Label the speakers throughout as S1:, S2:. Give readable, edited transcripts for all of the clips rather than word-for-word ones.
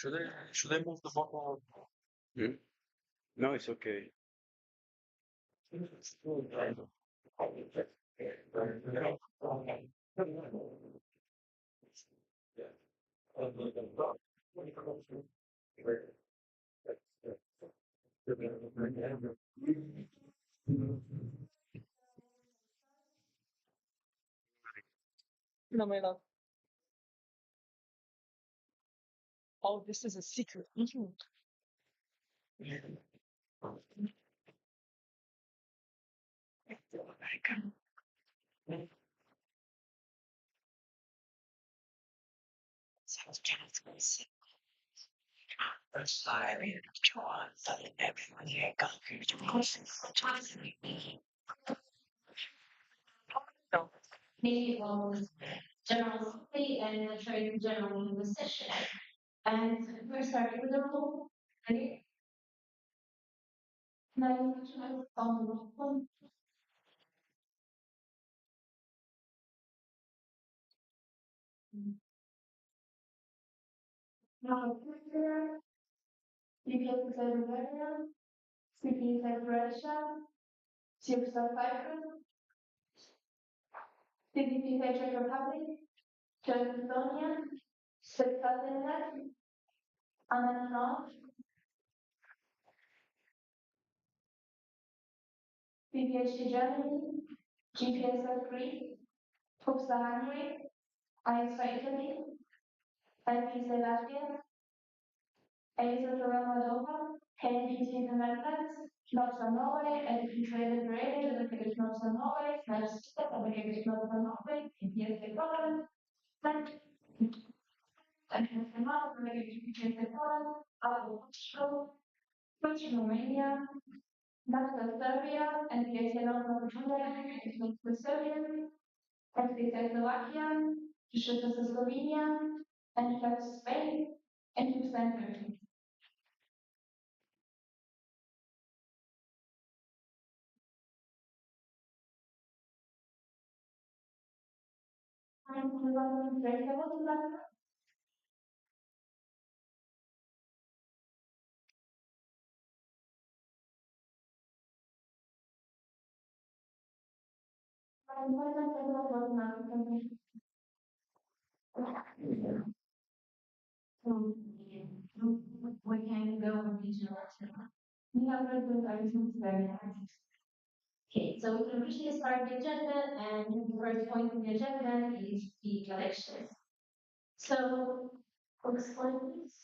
S1: Should I move the bottle?
S2: Hmm? No, it's okay.
S1: No, my love. Oh, this is a secret.
S3: The general assembly and the trade general in the session. And we're starting with the roll. Ready? Now, on the roll. Now, EPSA Bulgaria, EPSA Croatia, EPSA Cyprus, EPSA Czech Republic, Czech Estonia, Switzerland, and France, PPHC Germany, GPSA Greece, EPSA Hungary, ISA Italy, IPSA Latvia, ISA Moldova, KNPC the Netherlands, Northern Norway, NPC Liberated, Educated Northern Norway, Educated Northern Norway, PPSA Poland, and PPSA Poland, Portugal, French Romania, NAFTA Serbia, NPSA North Macedonia, NPSA Serbia, NPSA Slovakia, NPSA Slovenia, NPSA Spain, NPSA Turkey. We can go on regional. We have read the items very nice. Okay, so we can officially start the agenda, and the first point on the agenda is the elections. So, next slide, please.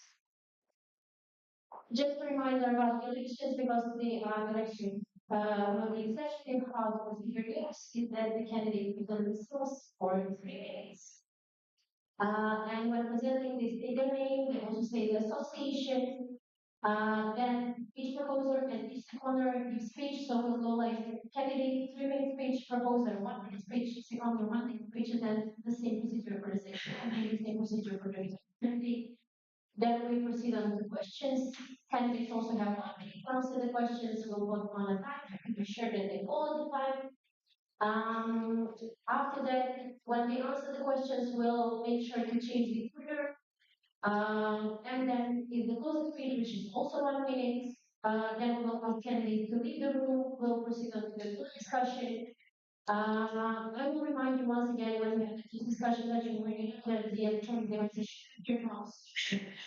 S3: Just a reminder about the elections because the election, one of the executive how the procedure is that the candidate will discuss for 3 minutes. And when presenting this their name, they also say the association. Then each proposer and each seconder gives speech, so we'll go like candidate 3 minute speech, proposer 1 minute speech, seconder 1 minute speech, and then the same procedure for the section, and the same procedure for the candidate. Then we proceed on to questions. Candidates also have 1 minute to answer the questions. We'll vote one at a time to be sure that they follow the time. After that, when they answer the questions, we'll make sure to change the order. And then in the closing speech, which is also 1 minute, then we'll ask candidates to leave the room. We'll proceed on to the discussion. I will remind you once again when we have the discussion that you have the electronic devices your mouse,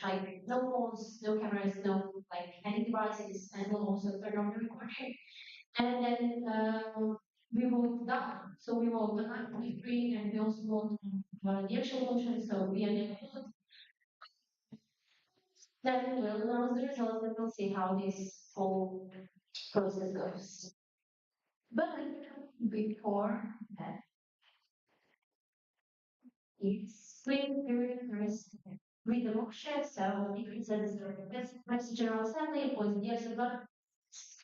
S3: like no phones, no cameras, no like any devices, and we'll also turn on the recording. And then we vote down. So we vote the 9.3 and we also vote the actual motion. So we are then we'll announce the results and we'll see how this whole process goes. But before that, it's first read the motion. So if it says the General Assembly was the yes or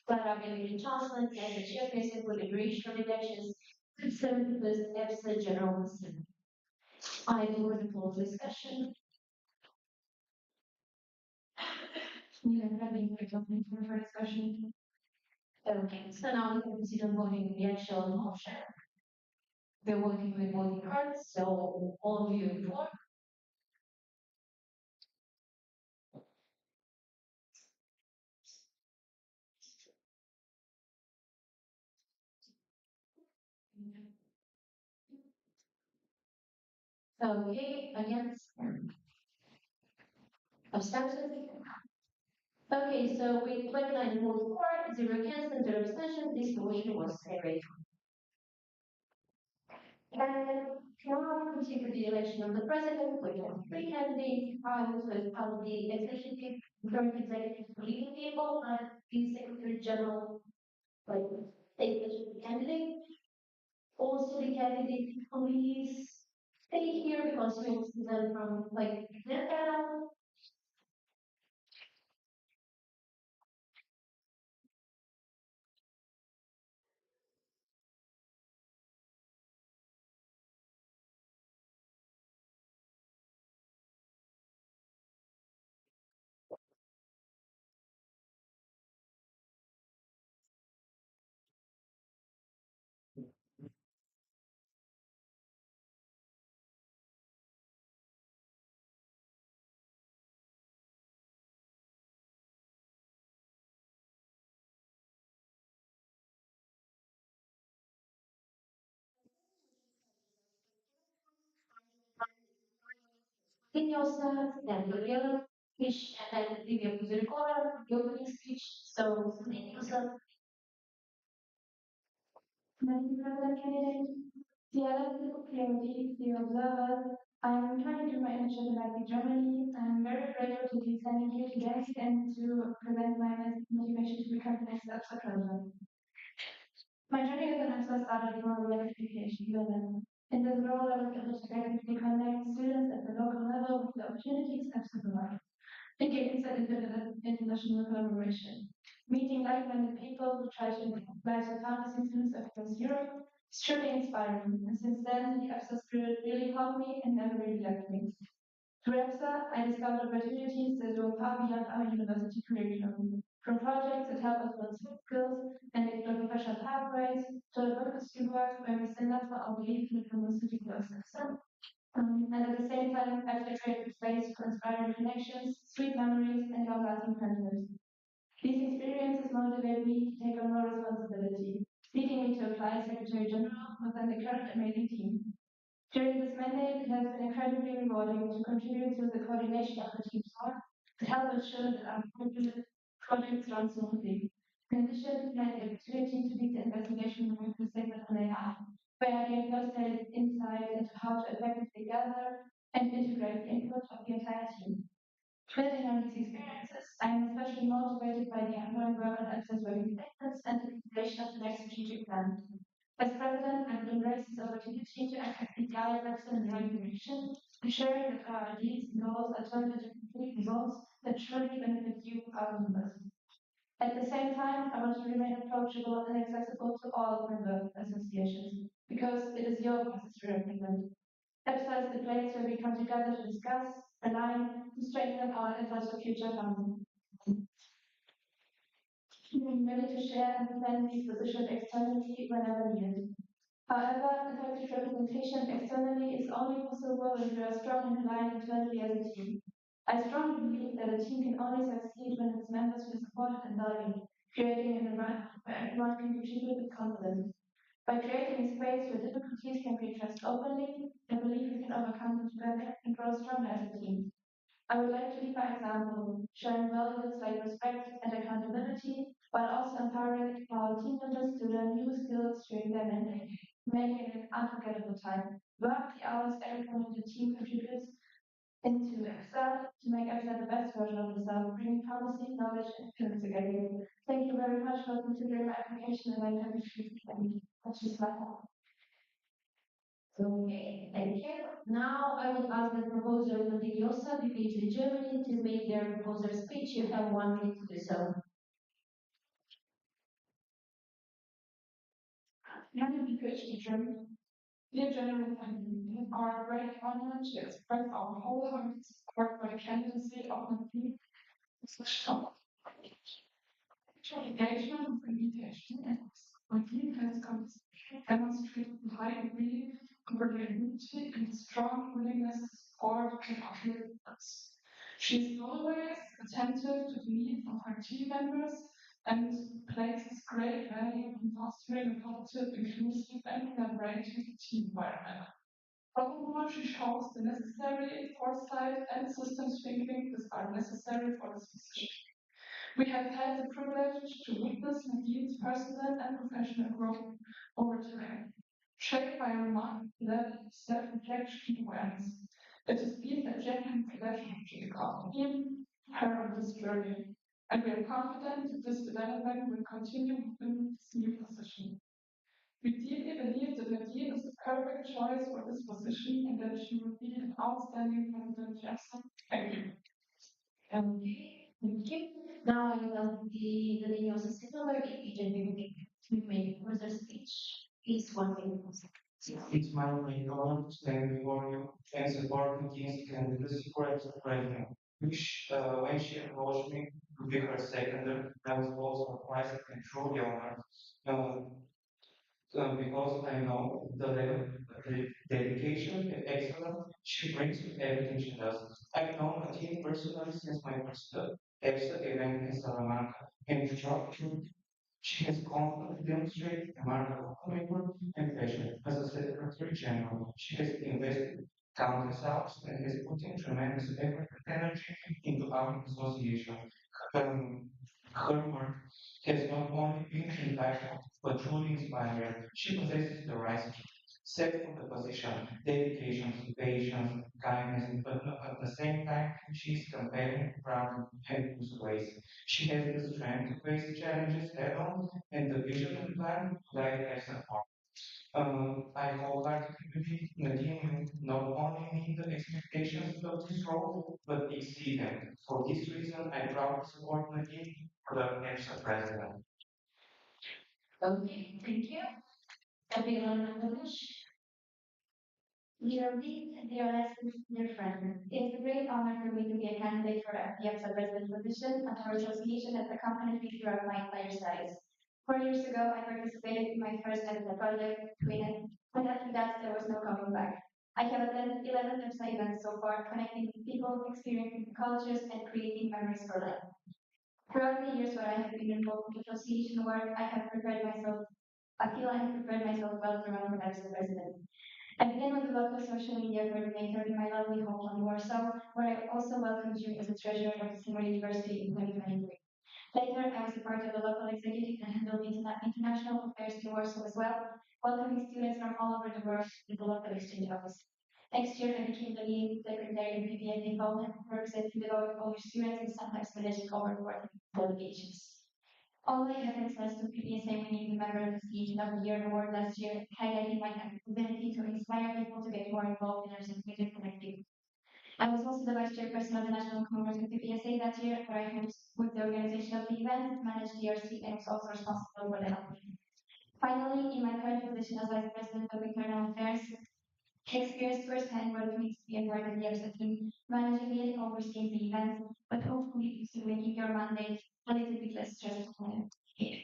S3: Claramente Johnson and the chairperson for the duration of elections, 71st EPSA General Assembly. I will report discussion. We are having a document for discussion. Okay, so now we can proceed on voting the actual motion. We're working with voting cards, so all of you vote. Okay, against. Abstentions? Okay, so with 29 votes for, 0 against, and 0 abstention, this motion was carried. And now we proceed to the election of the president, which has three candidates, of the executive, current executive leading people, and the secretary general, like, executive candidate. Also, the candidate, please stay here because we will see them from, like, their panel. Inyosa, then Gabriela, Fish, and then Livia Puzuricova, opening speech. So, Inyosa. Madam President candidate, the elected community, the observer, I am returning to my initiative at Germany. I am very grateful to be standing here today and to present my motivation to become the next EPSA president. My journey as an EPSA started from a PhD level. In this role, I was able to directly connect students at the local level with the opportunities EPSA provides. Thinking inside international collaboration. Meeting like-minded people who try to implement pharmacy students across Europe is truly inspiring. And since then, the EPSA spirit really helped me and never really left me. Through EPSA, I discovered opportunities that go far beyond our university curriculum. From projects that help us build soft skills and explore professional pathways, to advocacy work where we stand up for our belief in the pharmaceutical system. And at the same time, I've created space for inspiring connections, sweet memories, and long-lasting friendships. These experiences motivate me to take on more responsibility, leading me to apply as Secretary General within the current amazing team. During this mandate, it has been incredibly rewarding to contribute to the coordination of the team's work to help ensure that our projects run smoothly. In addition, I had the opportunity to lead the investigation group with segment on AI, where I gained first-hand insight into how to effectively gather and integrate the input of the entire team. Building on these experiences, I am especially motivated by the ongoing work on access working methods and the preparation of the next strategic plan. As president, I will embrace this opportunity to actively guide us in the right direction, ensuring that our ideas and goals are turned into concrete results that truly benefit you, our members. At the same time, I want to remain approachable and accessible to all member associations, because it is your voices we represent. EPSA is the place where we come together to discuss, align, and strengthen our efforts for future funding. I'm ready to share and defend these positions externally whenever needed. However, effective representation externally is only possible when we are strong and aligned internally as a team. I strongly believe that a team can only succeed when its members feel supported and valued, creating an environment where everyone can contribute with confidence. By creating a space where difficulties can be addressed openly, I believe we can overcome them together and grow stronger as a team. I would like to lead by example, showing values like respect and accountability, while also empowering our team members to learn new skills during their mandate, making it an unforgettable time. Work the hours everyone in the team contributes into EPSA to make EPSA the best version of itself, bringing pharmacy, knowledge, and skills together. Thank you very much for considering my application, and I'm happy to that's just like that. Okay, thank you. Now I will ask the proposer Bydgoszcz, PhD Germany, to make their proposer speech. You have 1 minute to do so.
S4: Madam PhD Germany, dear General Assembly, it is our great honor to express our wholehearted support for the candidacy of the team. Actual engagement with the mediation and my team has demonstrated a high degree of reliability and a strong willingness to support and offer us. She is always attentive to the needs of her team members and places great value on fostering a positive, inclusive, and collaborative team environment. Furthermore, she shows the necessary foresight and systems thinking that are necessary for this position. We have had the privilege to witness Nadine's personal and professional growth over time, shaped by a remarkable level of self-reflection and awareness. It has been a genuine pleasure to accompany her on this journey, and we are confident that this development will continue within this new position. We deeply believe that Nadine is the perfect choice for this position and that she will be an outstanding president. Jackson. Thank you.
S3: Thank you. Now I will be the name of the similar agent to make further speech. Please, 1 minute.
S5: It's my honor to stand before you and support Nadine's candidacy for ex-president, which, when she approached me to be her secondary, I was both surprised and truly honored. Um, because I know the level of dedication and excellence she brings to everything she does. I've known Nadine personally since my first EPSA event in Salamanca, and throughout she has constantly demonstrated remarkable commitment and passion. As a Secretary General, she has invested countless hours and has put in tremendous effort and energy into our association. Um, Her work has not only been impactful, but truly inspiring. She possesses the right set for the position, dedication, patience, kindness, but at the same time, she is compelling, proud, and persuasive. She has the strength to face challenges head on and the vision and plan to guide us apart. I wholeheartedly believe Nadine will not only meet the expectations of this role, but exceed them. For this reason, I proudly support Nadine for the EPSA president.
S3: Okay, thank you. Everyone English. Dear Lee, dear lessons, dear friend, it's a great honor for me to be a candidate for the EPSA president position, and our association has accompanied me throughout my entire studies. 4 years ago, I participated in my first EPSA project, Twin, and after that, there was no coming back. I have attended 11 EPSA events so far, connecting with people, experiencing cultures, and creating memories for life. Throughout the years where I have been involved with association work, I feel I have prepared myself well to run for EPSA president. I began with the local social media coordinator in my lovely hometown Warsaw, where I also welcomed you as a treasurer of the Seymour University in 2023. Later, I was a part of the local executive and handled international affairs in Warsaw as well, welcoming students from all over the world in the local exchange office. Next year, I became the lead secretary in PBS in Poland, representing the local Polish students and sometimes managing over 40 delegations. All my efforts led to PBSA winning the Member of the Association of the Year award last year, highlighting my ability to inspire people to get more involved in our scientific connectivity. I was also the vice chairperson of the National Congress of PBSA that year, where I helped with the organization of the event, managed the RC, and was also responsible for the outreach. Finally, in my current position as vice president of internal affairs, I experienced firsthand what it means to be a part of the EPSA team, managing and overseeing the event, but hopefully still making your mandate a little bit less stressful here.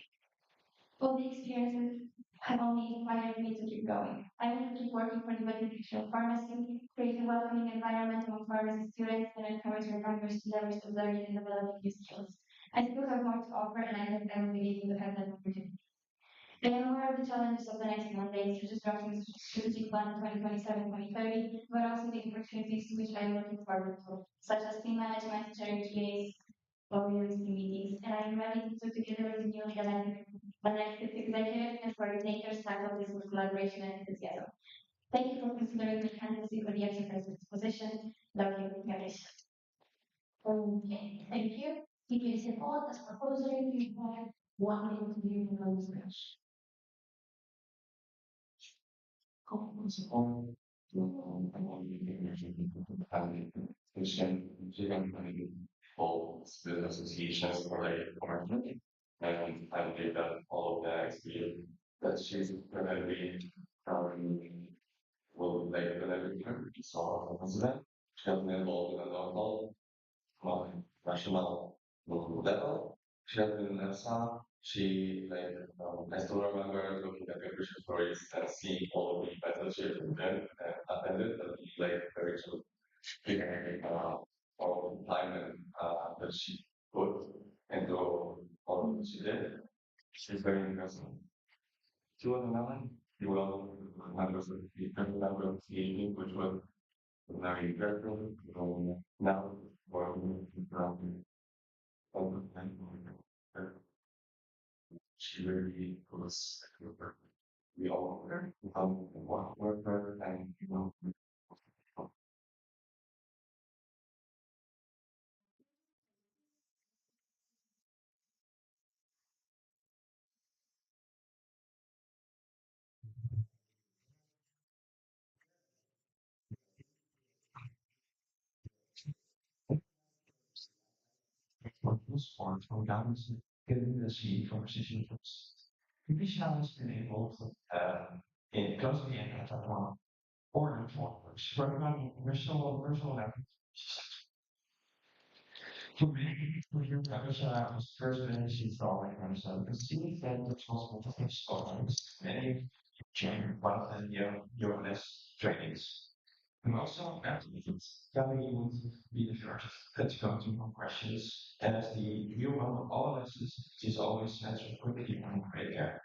S3: All the experiences have only inspired me to keep going. I want to keep working for the better future of pharmacy, create a welcoming environment among pharmacy students, and encourage our members to leverage the learning and developing new skills. I still have more to offer, and I hope I will be able to have that opportunity. I am aware of the challenges of the next mandate, such as drafting the strategic plan 2027-2030, but also the opportunities to which I am looking forward to, such as team management, chairing GAs, volumes, meetings, and I am ready to together with the newly elected executive and coordinators tackle this with collaboration and enthusiasm. Thank you for considering my candidacy for the EPSA president's position. Love you, Ganesh. Okay, thank you. EPSA support as proposal, you have 1 minute to be in the speech.
S6: With associations for a department, and I believe that all of the experience that she's going to be will like the so president. She has been involved in a local, national level. She has been in EFSA. She I still remember looking at the Christian stories and seeing all of the events that she attended and very true. All the time and that she put into all that she did. She's very impressive. 2011, well, members of the current member of the evening, which was very careful, now, for she really was, we all work her and, for sport from governments getting the sea from positions. Michelle has been involved in closely in one or networks, personal level. For me, Michelle was first when she saw my grandson, and seeing that responsible for his stories, many change rather than your less trainings. And also, applicants, Kelly would be the first to go to more questions. As the new one of all lessons, she's always answered quickly and great care.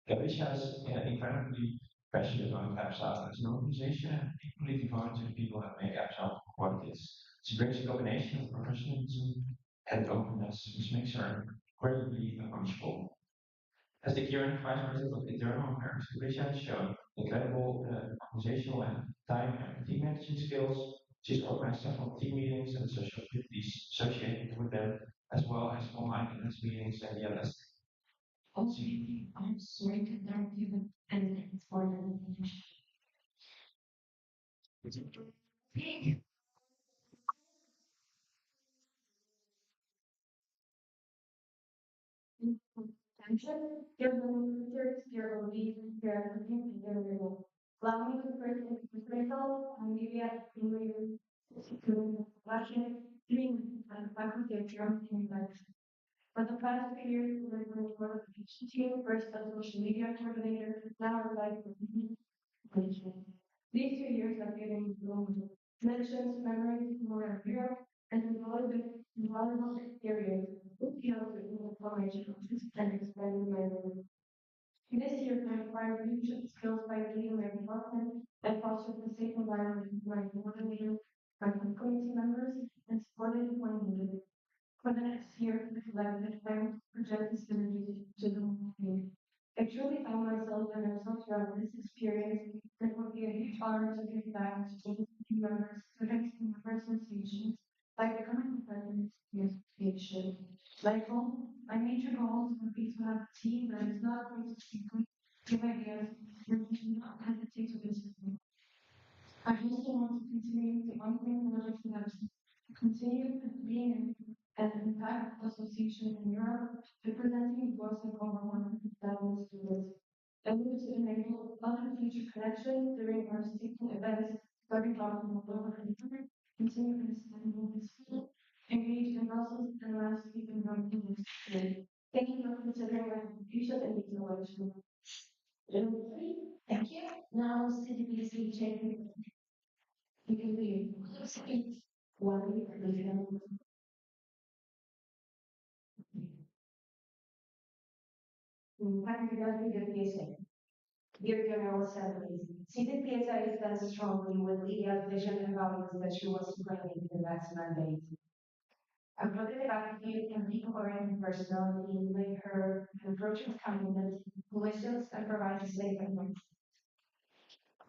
S6: Alicia is incredibly passionate about EPSA as an organization and equally devoted to the people that make EPSA what it is. She brings a combination of professionalism and openness, which makes her incredibly approachable. As the current vice president of internal affairs, Alicia has shown incredible organizational and time and team management skills. She's organized several team meetings and social activities associated with them, as well as online events meetings and the others. Also, I'm sorry to interrupt you, but and it's for the attention, your research, your belief, your everything, and your will. Allow me to first critical and maybe I can you to question dream and faculty of your life. For the past few years, we've been working with the team, first as social media coordinator, now our life coordination. These 2 years have given me connections, memories, more of Europe, and invaluable experience. Skills in information and expanding my work. This year, I acquired leadership skills by leading my department and fostered a safe environment for my coordinator, my community members, and supported when needed. For the next year, the collaborative plan project is synergy to the community. I truly found myself and myself throughout this experience. It would be a huge honor to give back to team members, students, and members associations by becoming a president of the association. My major goals would be to have a team that is not afraid to speak, give ideas, and do not hesitate to listen. I also want to continue the ongoing projects that continue being an impact association in Europe, representing the voice of over 100,000 students. I move to enable other future connections during our speaking events, starting talking about continue understanding this field, engage in Brussels and last week in Rome this year. Thank you for considering my contribution in these elections. Thank you. Now, CDBC chairman, you can leave. One week, Particularly the PSA. Dear General Assembly, seated PSA stands strongly with Lydia's vision and values that she was to bring into the next mandate. A rugged attitude and people-oriented personality made her an approach with kindness, who listens and provides a safe environment.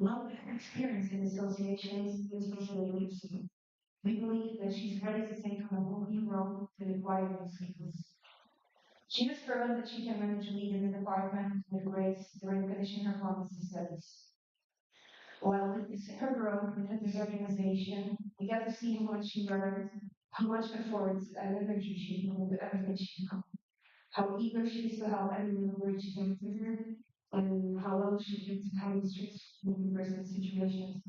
S6: Love her experience in associations with social leadership. We believe that she's ready to take on a whole new role to acquire new skills. She has proven that she can manage lead in the department with grace during finishing her pharmacy studies. While witnessing her growth within this organization, we got to see how much she learned, how much efforts and energy she put into everything she knows, how eager she is to help anyone where she can figure, and how well she gets to handle stressful person situations.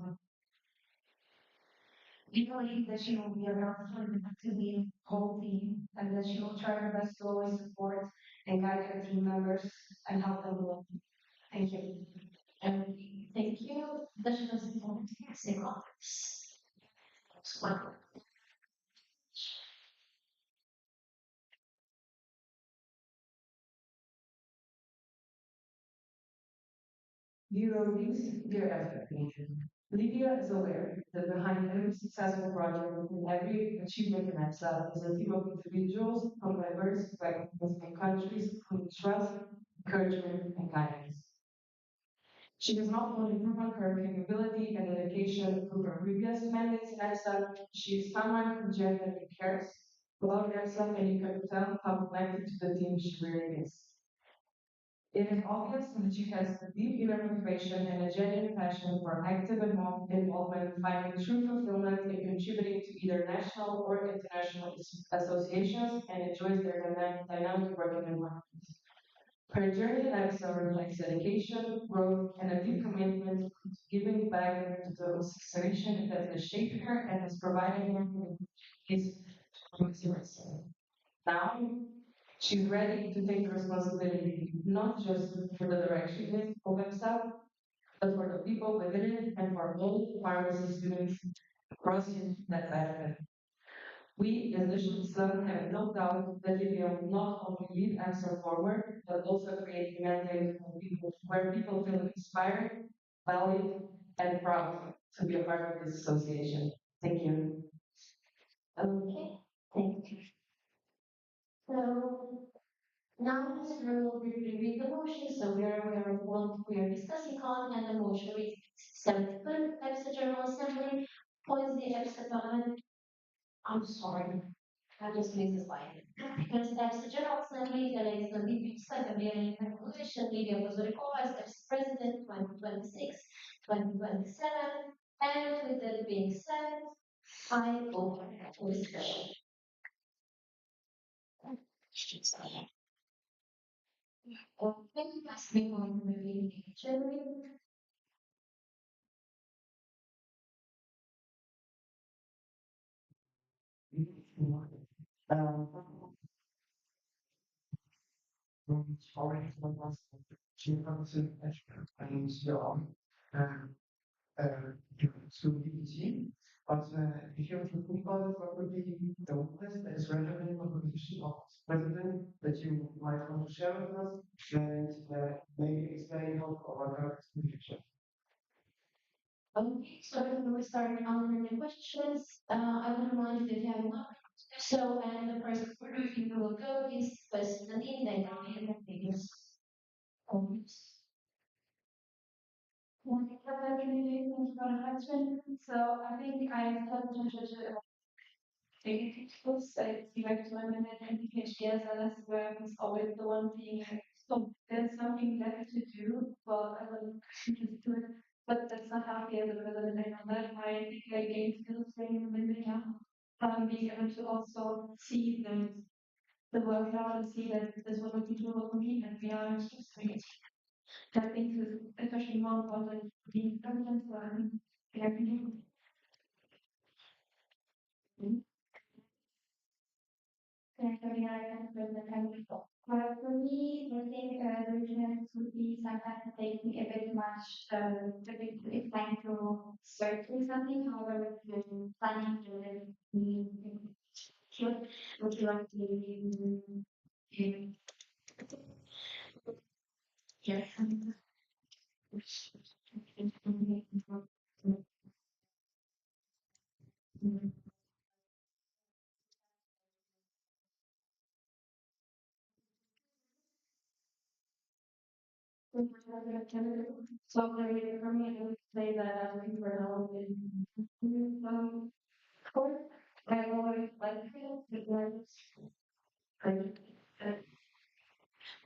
S6: We believe that she will be a representative to the whole team and that she will try her best to always support and guide her team members and help them along. Thank you. And thank you. This was important to say
S7: Dear Oldies, dear expectations. Lydia is aware that behind every successful project and every achievement in EPSA is a team of individuals from diverse backgrounds and countries who trust, encouragement, and guidance. She has not only proven her capability and dedication through her previous mandates in EPSA, she is someone who genuinely cares about EPSA, and you can tell how connected to the team she really is. It is obvious that she has a deep inner motivation and a genuine passion for active involvement, finding true fulfillment in contributing to either national or international associations, and enjoys their dynamic working environment. Her journey in EPSA reflects dedication, growth, and a deep commitment to giving back to the institution that has shaped her and has provided her with his experience. Now, she's ready to take responsibility, not just for the direction of EPSA, but for the people within it and for all pharmacy students across that benefit. We, as Islam, have no doubt that it will not only lead EPSA forward, but also create a mandate where people feel inspired, valued, and proud to be a part of this association. Thank you.
S3: Okay, thank you. So now Mr. will read the motion, so we are what we are discussing on, and the motion is 75th EPSA General Assembly, policy EPSA Parliament. I'm sorry, I just missed the slide. Because EPSA General Assembly elects the EPSA Gabriel Coalition, Lydia Bozorikova as EPSA President 2026-2027, and with that being said, I open for discussion. Thank you, Ms. Limon, for reading the agenda.
S5: Um, already from last chief officer and so um, to EPT. But if you're thinking about it, what would be the weakness that is relevant for the position of president that you might want to share with us and maybe explain how our work in the future?
S3: Okay, so we start on the questions. I would remind you that you have one. So, and the first person who will go is personally, then and then
S4: So I think I have potential like to eliminate any PhD as well as where it's always the one thing. So there's something left to do, well, I will just do it, but that's not happy as a president. I know that I think I gained skills training in India, being able to also see the workload and see that this will be doable for me and we are just doing it. I think is especially more important being president and everything.
S3: Well, for me, I think the reasons would be sometimes taking a bit much a bit time to search for something, however, planning to would you like to yes. So for me, I would say that I'm looking for help in sport. I always like it because I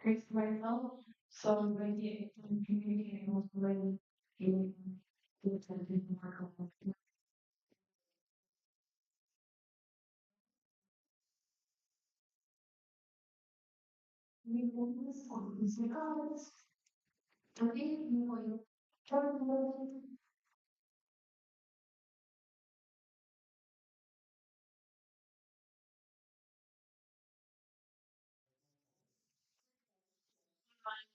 S3: praise myself. So maybe I'm communicating with when you do something more. We want this on this because I think we will turn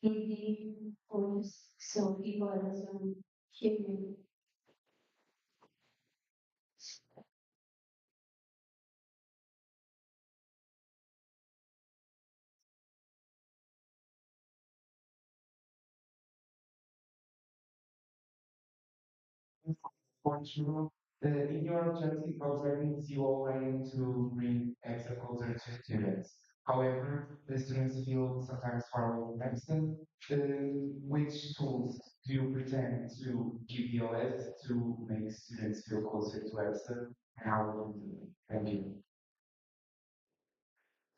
S3: maybe for some people doesn't hear you.
S5: For sure, in your objective programming, you are planning to bring extra culture to students. However, the students feel sometimes far away from medicine. Which tools do you pretend to give the OS to make students feel closer to EPSA? And how will you do it? Thank you.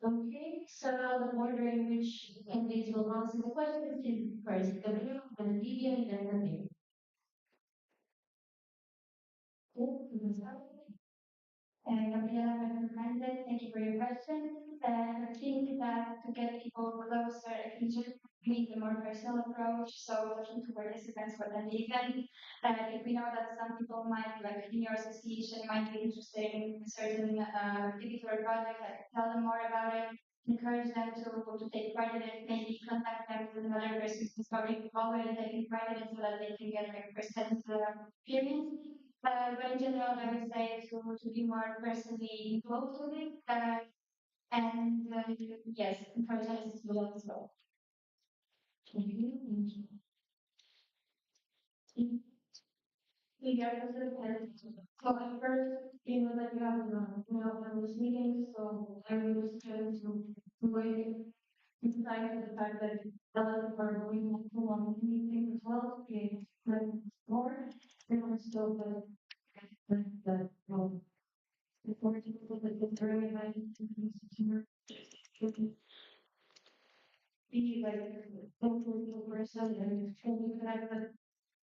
S3: Okay, so the order in which candidates will answer the question is first W, then Lydia, and then me. And Gabriela, my friend, thank you for your question. I think that to get people closer, I think just need a more personal approach. So looking to participants for the event. If we know that some people might, like in your association, might be interested in a certain activity or project, like tell them more about it, encourage them to take part in it, maybe contact them with another person who's probably already taking part in it so that they can get like first-hand experience. But in general, I would say to be more personally involved with it. And yes, encourage others to do that as well. Yeah, so at first, you know that you have those meetings, so I would just try to wait inside the fact that a lot of people are going to one meeting as well to create like more. They want still the before people that get very invited to consumer be like a local person and truly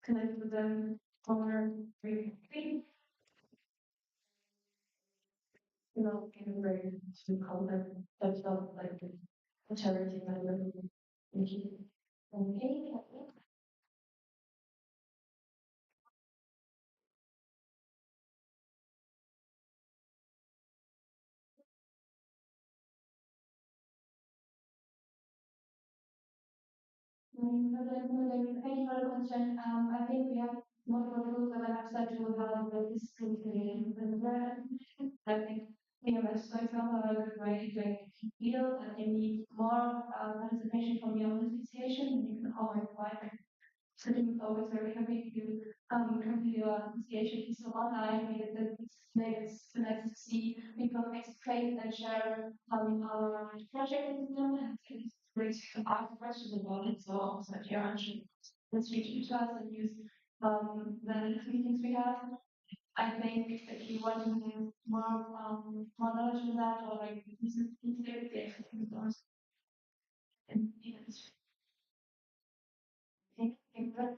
S3: connect with them or briefly, in a way to call them themselves like a charity member. Thank you. Okay. Thank you for the question. I think we have multiple tools that have said to how this communication with the I think PMS, for example, are a good way to feel that they need more participation from your association, and you can always find I think always very happy to come to your association is so online because it's nice to see people explain and share our project with them and it's great to ask questions about it. So also if you're interested, let's reach out to us and use the next meetings we have. I think if you want to have more knowledge on that or like this is the and yes. Thank you.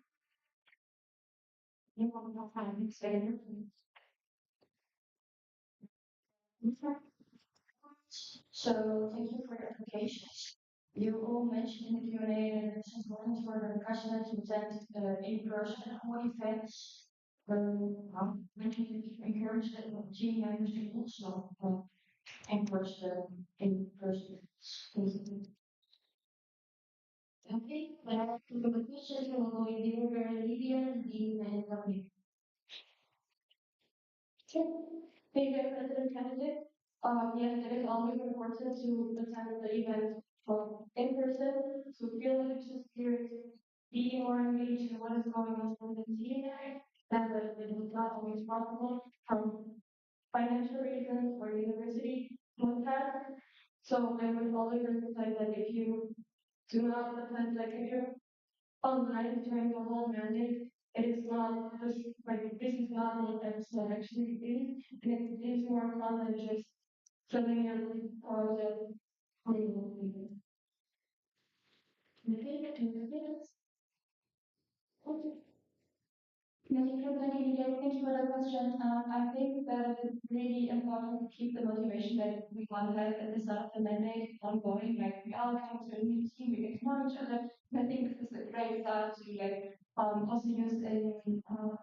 S3: You want more time to say anything? So thank you for your application. You all mentioned in the Q&A that this is one for the passionate intent in person. What effects when you encourage the team members to also encourage the in person? Okay, the questions will go in the order Lydia, Dean, and Dominic. Being a president candidate, yes, it is always important to attend the event in person to feel the spirit, be more engaged in what is going on in the team, and that it is not always possible from financial reasons or university contact. So I would always emphasize that if you do not attend, like if you're online during the whole mandate, it is not just like this is not what EPSA actually is, and it is more fun than just filling in all the legal things. Thank you for the question. I think that it's really important to keep the motivation that we want to have at the start of the mandate ongoing. Like we all come to a new team, we get to know each other. I think this is a great start to also use in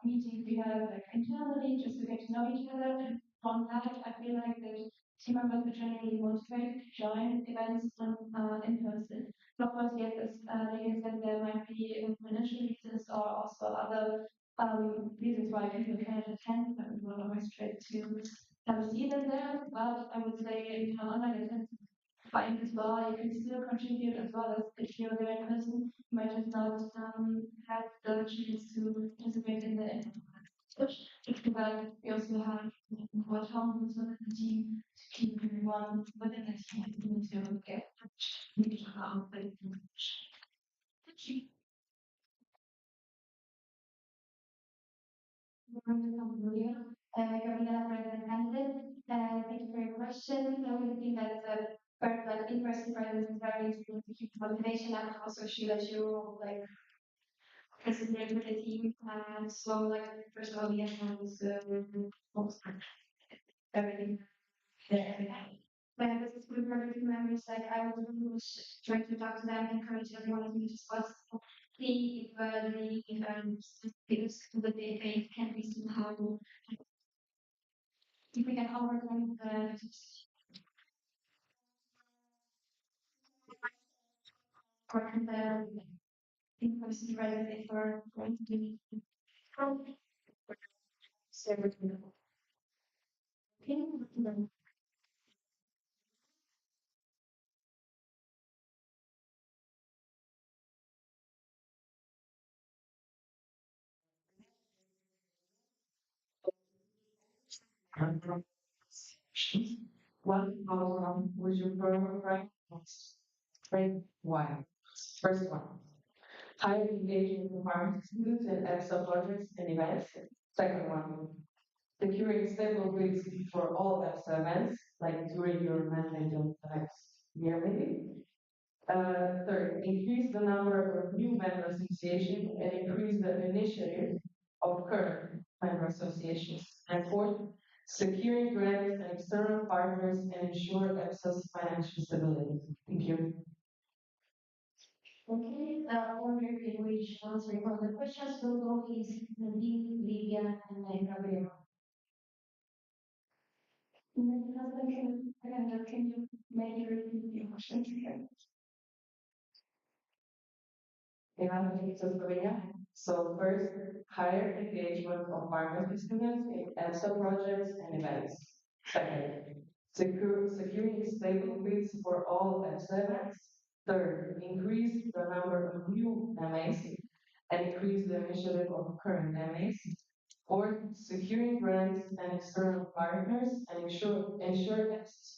S3: meetings we have like internally just to get to know each other. And from that, I feel like that team members are generally motivated to join events in person. Of course, yes, as like I said, there might be financial reasons or also other reasons why people can't attend, but we will always try to see them there. But I would say, online attendance is fine as well. You can still contribute as well as if you're there in person. You might just not have the chance to participate in the event.
S4: But we also have what happens within the team to keep everyone within the team to get out.
S3: Gabriela, President candidate, thank you for your question. I would think that first, like in-person presence is very important to keep motivation and also show that you like participate with the team. So like first of all, yes, I was everything there every day. But this is with my team members, like I was trying to talk to them, encourage everyone to discuss, see if the they can be somehow if we can overcome the important in-person presence for going to be served. Okay.
S7: One program was your program right? Right. Why? First one, higher engagement with farmers, students and EPSA projects and events. Second one, securing stable grids for all EPSA events, like during your mandate of the next year maybe. Third, increase the number of new member associations and increase the initiative of current member associations. And fourth, securing grants and external partners and ensure EPSA's financial stability. Thank you.
S3: Okay, order in which answering all the questions will go is Nadine, Lydia, and then Gabriela.
S4: My husband can you maybe repeat the questions again?
S7: So first, higher engagement of farmers and students in EPSA projects and events. Second, securing stable grids for all EPSA events. Third, increase the number of new MAs and increase the initiative of current MAs. Fourth, securing grants and external partners and ensure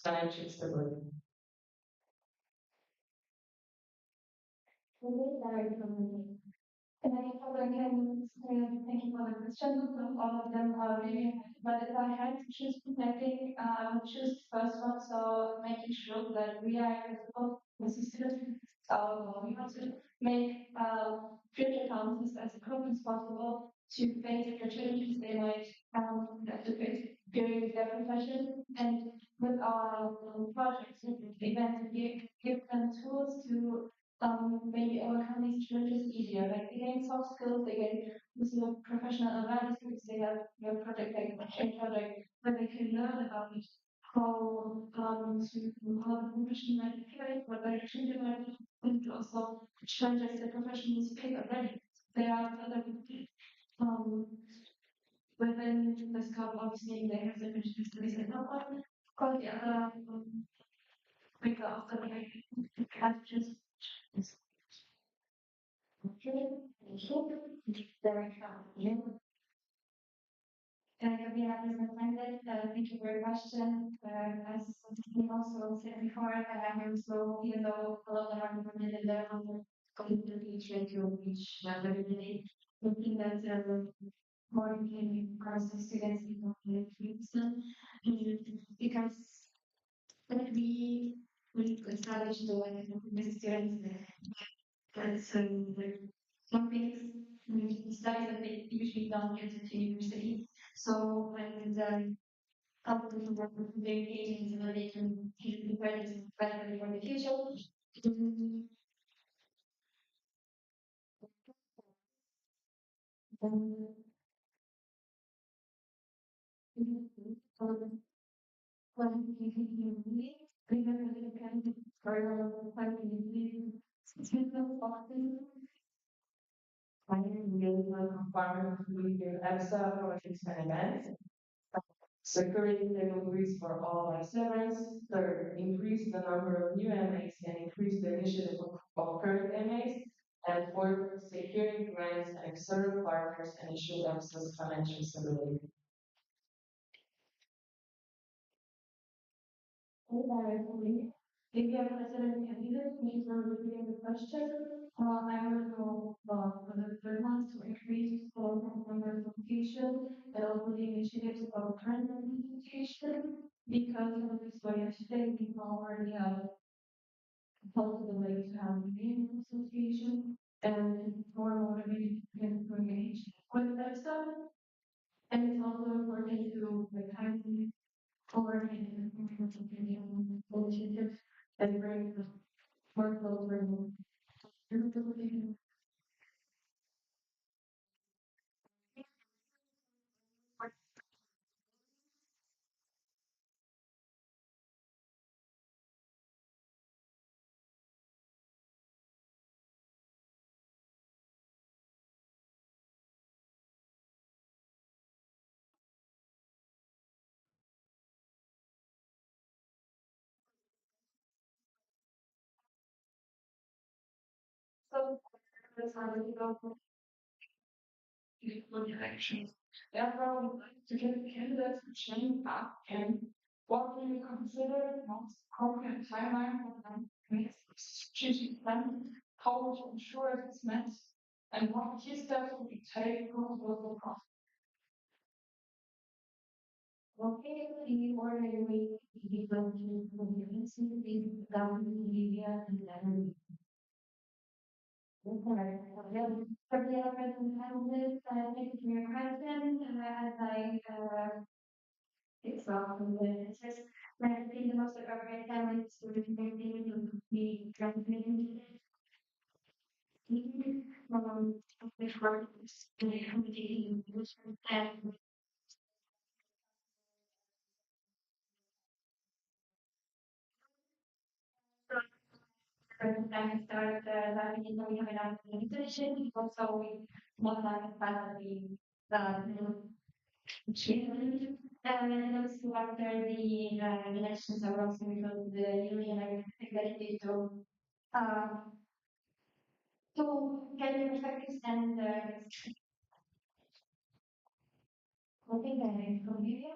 S7: financial stability.
S3: Okay, Larry from Nadine.
S4: And I probably can thank you for the questions. All of them are really, but if I had to choose, I think I would choose the first one. So making sure that we are accessible consistent. So we want to make future councils as open as possible to face the challenges they might have to face during their profession. And with our projects, with events, we give them tools to maybe overcome these challenges easier. Like they gain soft skills, they gain this professional awareness because they have your project like a change project where they can learn about it, how the profession might operate, what direction they might take, and also which challenges the professionals pick already. There are other um within the scope obviously they have different studies and not one. Called the other quicker after the adjust.
S3: Okay, thank you. Very fine. Gabriela, President candidate, thank you for your question. As we also said before, I'm also, even though a lot of our government and their own completely try to reach the ability, I think that more can process students in the Houston because like we establish the students that like some things studies that they usually don't get at university. So when the company work with their agents and they can prepare this better for the future. Um, when you remember the kind of for finding
S7: Finding engagement of farmers with your EPSA projects and events. Securing deliveries for all our servants. Third, increase the number of new MAs and increase the initiative of current MAs. and fourth, securing grants and external partners and ensure EPSA's financial stability.
S3: If you have president candidate, please repeat the question. I want to know for the third one to increase for member education and also the initiatives of current education because of this way yesterday we already have proposed the way to have a meeting association and more motivated and engaged with that stuff. And it's also important to like highly coordinate and initiatives and bring more closer. So that's how we go. Elections. Therefore, would like to get candidates to change back and what do you consider most appropriate timeline for the next strategic plan? How to ensure it is met? And what key steps will be taken to the process? Okay, the order we go to the government media and then. Okay, for the other present panelists, thank you for your question. As I it's from the answers. I think the most appropriate time is to be transmitting which works the committee and and start having it going around the organization. Also, we want to have the chairman. And also after the elections are also because the union are ready to get the perspectives and hoping that I from you.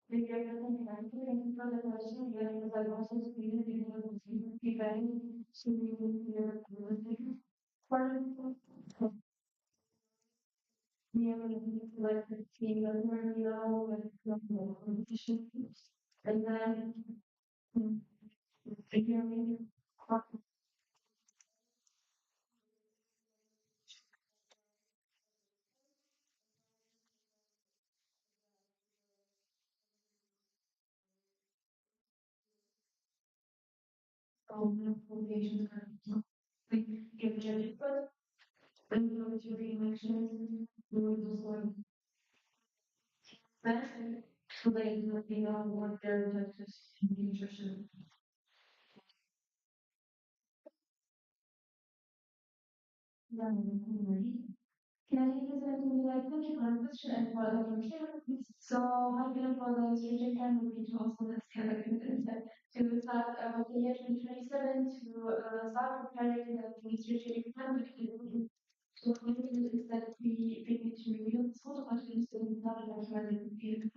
S3: We get the information for the question, and the also speed in the event, so we will hear for we have like the team that we're now with the competition, and then figuring foundations we give it a but and go to the elections, we will just like that, so they would be on what their objectives and nutrition. Can I take this as a like question and follow up? So my plan for the strategic plan would be to also let's kind of to start the year 2027 to start preparing the strategic plan so confident is that we need to review the sort of questions that we not whether we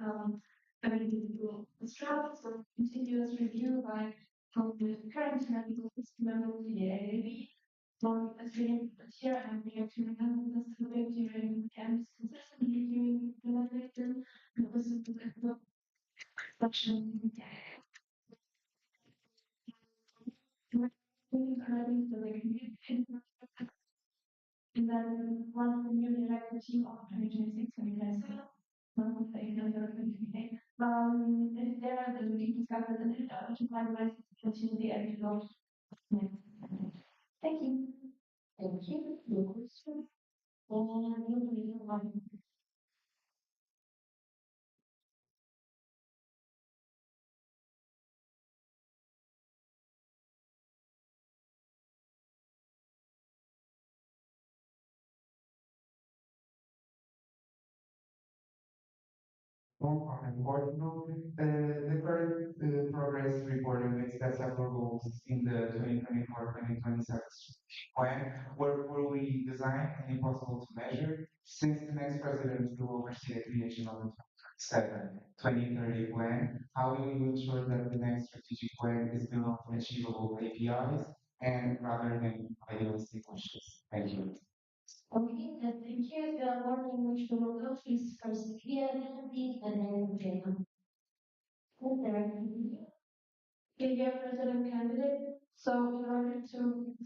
S3: ability to do the strategy, so continuous review by from the current medical system level to the AAB. So as we here and we have to remember this during camps consistently during the lecture, this is the section. And then one of the newly elected team of 2026 when you guys if there are the meetings covered and to finalize continue the end note. Thank you. Thank you. No question. And you will one.
S5: Hong Kong and Portugal. The current progress report makes that several goals in the 2024-2027 plan were we designed and impossible to measure. Since the next president will oversee the creation of the 2030 plan, how will you ensure that the next strategic plan is built on achievable KPIs and rather than idealistic wishes? Thank you.
S3: Okay, thank you. The order in which we will go is first here, please, and then Jenna.
S4: Dear President candidate, so in order to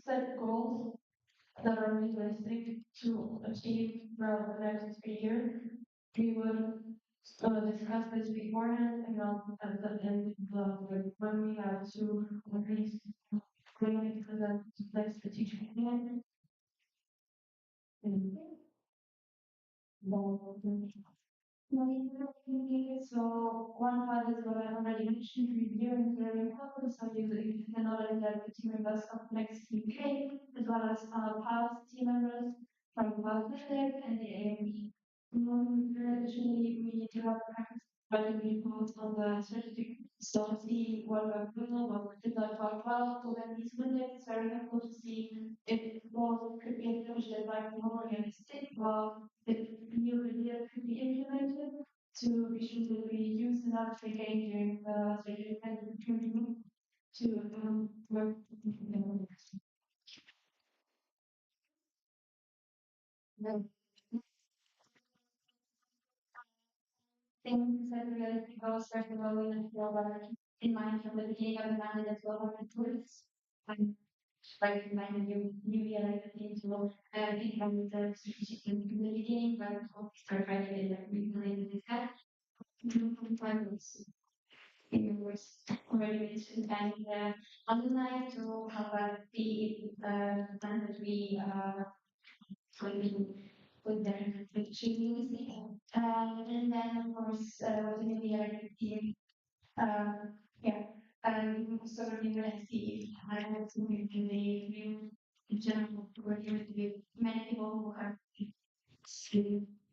S4: set goals that are realistic to achieve throughout the next 3 years, we would discuss this beforehand and at the end of when we have to release clearly present the strategic plan.
S3: So one part is what I already mentioned, reviewing the purpose of using the knowledge that the team members of next UK, as well as past team members from past district and the AME. Additionally, we do have practice writing reports on the strategic so see what we're doing, what did not work well, so then these minutes, it's very helpful to see if it was could be established as like more realistic, if new ideas could be implemented to be sure that we use enough engaging strategic planning to work the things that realistic goals, first of all, we have to have in mind from the beginning of the mandate as well as towards like reminded you realize the things will become the strategic in the beginning, but we start writing it like we really discuss. Finance in was already mentioned and underline to have the plan that we with the achieving and then of course within the other team yeah sort of you can see highlights in the view in general working with many people who have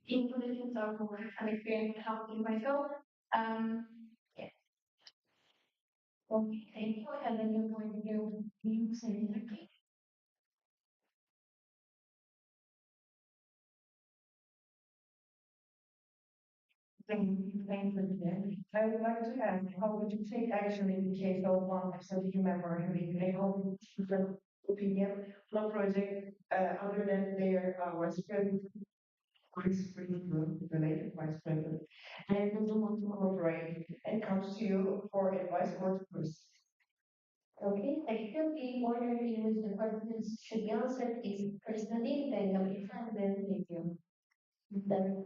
S3: in positions or who have experience helping myself yeah. Okay, thank you. And then you're going to do you say okay.
S7: Thank you. I would like to ask, how would you take action in the case of one EPSA team member having a whole different opinion on a project other than their vice president, related vice president, and doesn't want to cooperate and comes to you for advice or to pursue?
S3: Okay, I feel the order in which the questions should be answered is personally, then notify, then review. Then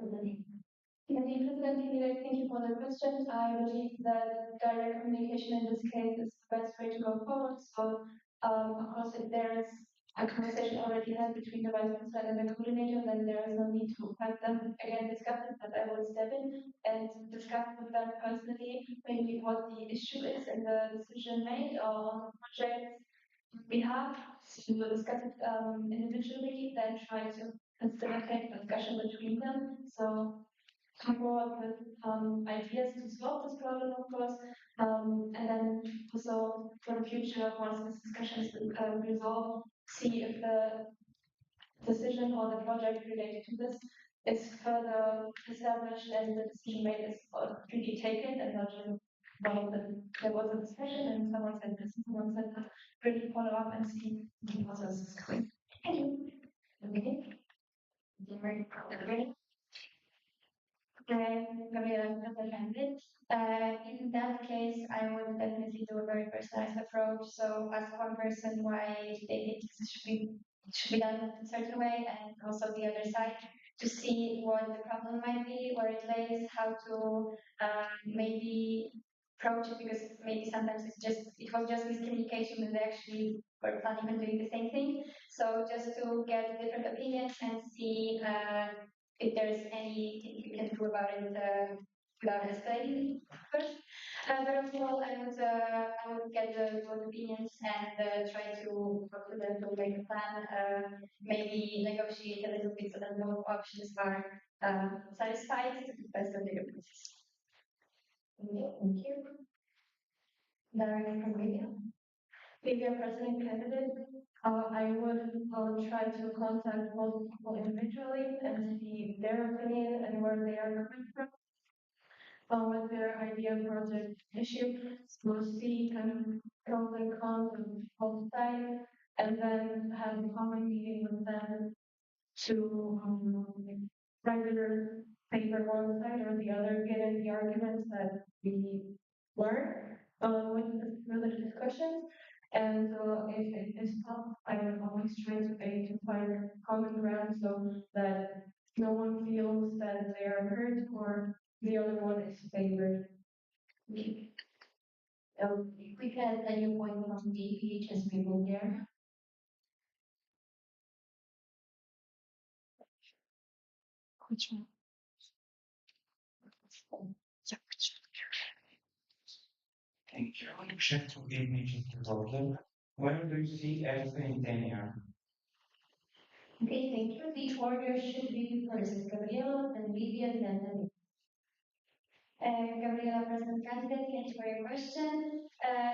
S3: Thank you for the question. I believe that direct communication in this case is the best way to go forward. So, of course, if there is a conversation already had between the vice president and the coordinator, then there is no need to have them again discuss it, but I will step in and discuss with them personally, maybe what the issue is in the decision made or on the project we have to discuss it individually, then try to facilitate discussion between them. So come forward with ideas to solve this problem, of course, and then also for the future, once this discussion is resolved, see if the decision or the project related to this is further established and the decision made is really taken and not just well, there was a discussion and someone said this, someone said that, really follow up and see what else is going. Thank you. Okay. Very Gabriela represented. In that case, I would definitely do a very personalized approach. So ask one person why they think this should be done in a certain way, and also the other side to see what the problem might be, where it lays, how to maybe approach it, because maybe sometimes it was just miscommunication and they actually were planning on doing the same thing. So just to get different opinions and see if there's anything you can do about it without escalating first. But overall, I would get those opinions and try to talk to them to make a plan, maybe negotiate a little bit so that both options are satisfied to the best of their abilities. Okay, thank you. Director from Lydia. Lydia, President candidate, I would try to contact both people individually and see their opinion and where they are coming from with their idea project issue. We'll see kind of pros and cons of both sides, and then have a common meeting with them to regular paper one side or the other, given the arguments that we learn with the discussions. And if it is tough, I would always try to find common ground so that no one feels that they are hurt or the other one is favored. We had a new point on the PHS Bulgaria.
S1: Which one? Yeah, which
S5: Thank you. Shift to image development. Where do you see EPSA in 10 years?
S3: Okay, thank you. The order should be first Gabriela, then Lydia, then David. Gabriela, President candidate, thank you for your question.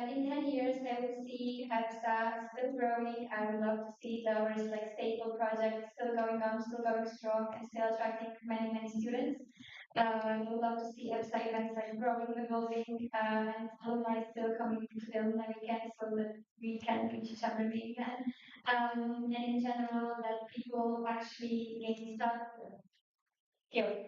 S3: In 10 years, I would see EPSA still growing. I would love to see our like stable projects still going on, still going strong, and still attracting many, many students. I would love to see EPSA events like growing, evolving, and alumni still coming to the alumni weekend so that we can reach each other being that. And in general, that people actually gain stuff skills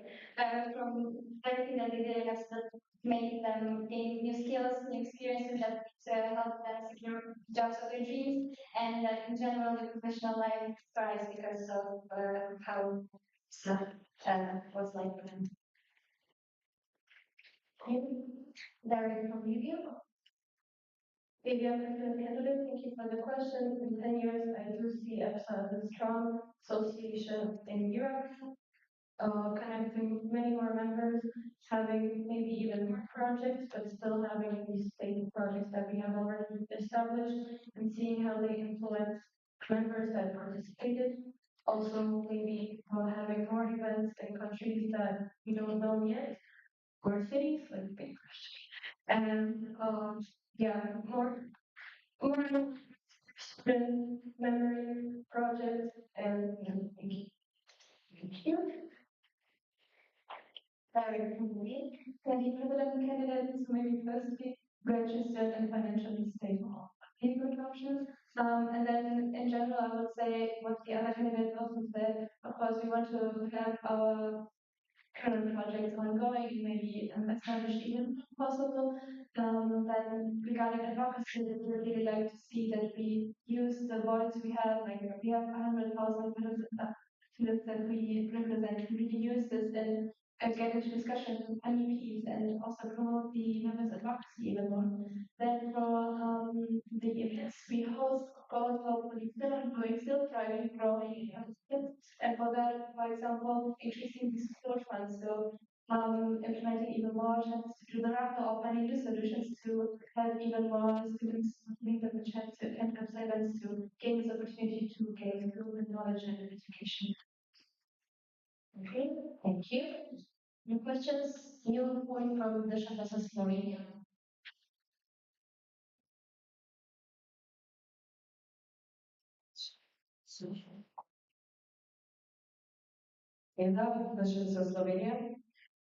S3: from everything that they did at EPSA, make them gain new skills, new experiences that help them secure jobs of their dreams, and that in general the professional life thrives because of how stuff was like for them. Darren from review. Vivian, President candidate, thank you for the question. In 10 years, I do see EPSA as a strong association in Europe, connecting many more members, having maybe even more projects, but still having these stable projects that we have already established and seeing how they influence members that participated. Also, maybe having more events in countries that we don't know yet, or cities like Bydgoszcz. And yeah, more sprint memory projects and thank you. Direct from me. Thank you, President candidates, maybe firstly registered and financially stable. Okay, good options. And then in general, I would say what the other candidates also said, of course, we want to have our current projects ongoing, maybe established even possible. Then regarding advocacy, we would really like to see that we use the voice we have, like we have 100,000 students that we represent, really use this and get into discussions with MEPs and also promote the members' advocacy even more. Then for the events we host, of course, hopefully still ongoing, still thriving, growing, and for that, for example, increasing the support funds, so implementing even more chances to do the raffle or finding new solutions to have even more students meet the chance to attend EPSA events to gain this opportunity to gain skills and knowledge and education. Okay, thank you. New questions? New point from the Bydgoszcz Slovenia.
S7: In that position, so Slovenia.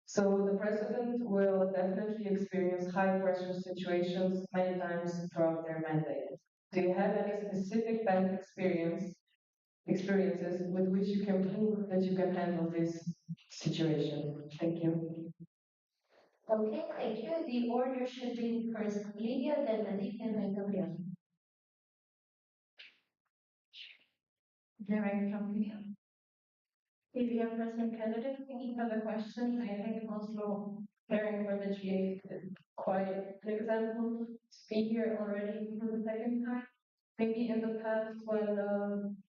S7: So the president will definitely experience high pressure situations many times throughout their mandate. Do you have any specific bank experiences with which you can prove that you can handle this situation? Thank you.
S3: Okay, thank you. The order should be first Lydia, then Aditya, then Gabriel. Direct from Lydia. Lydia, President candidate, thank you for the question. I think also caring for the GA is quite an example to be here already for the second time. Maybe in the past when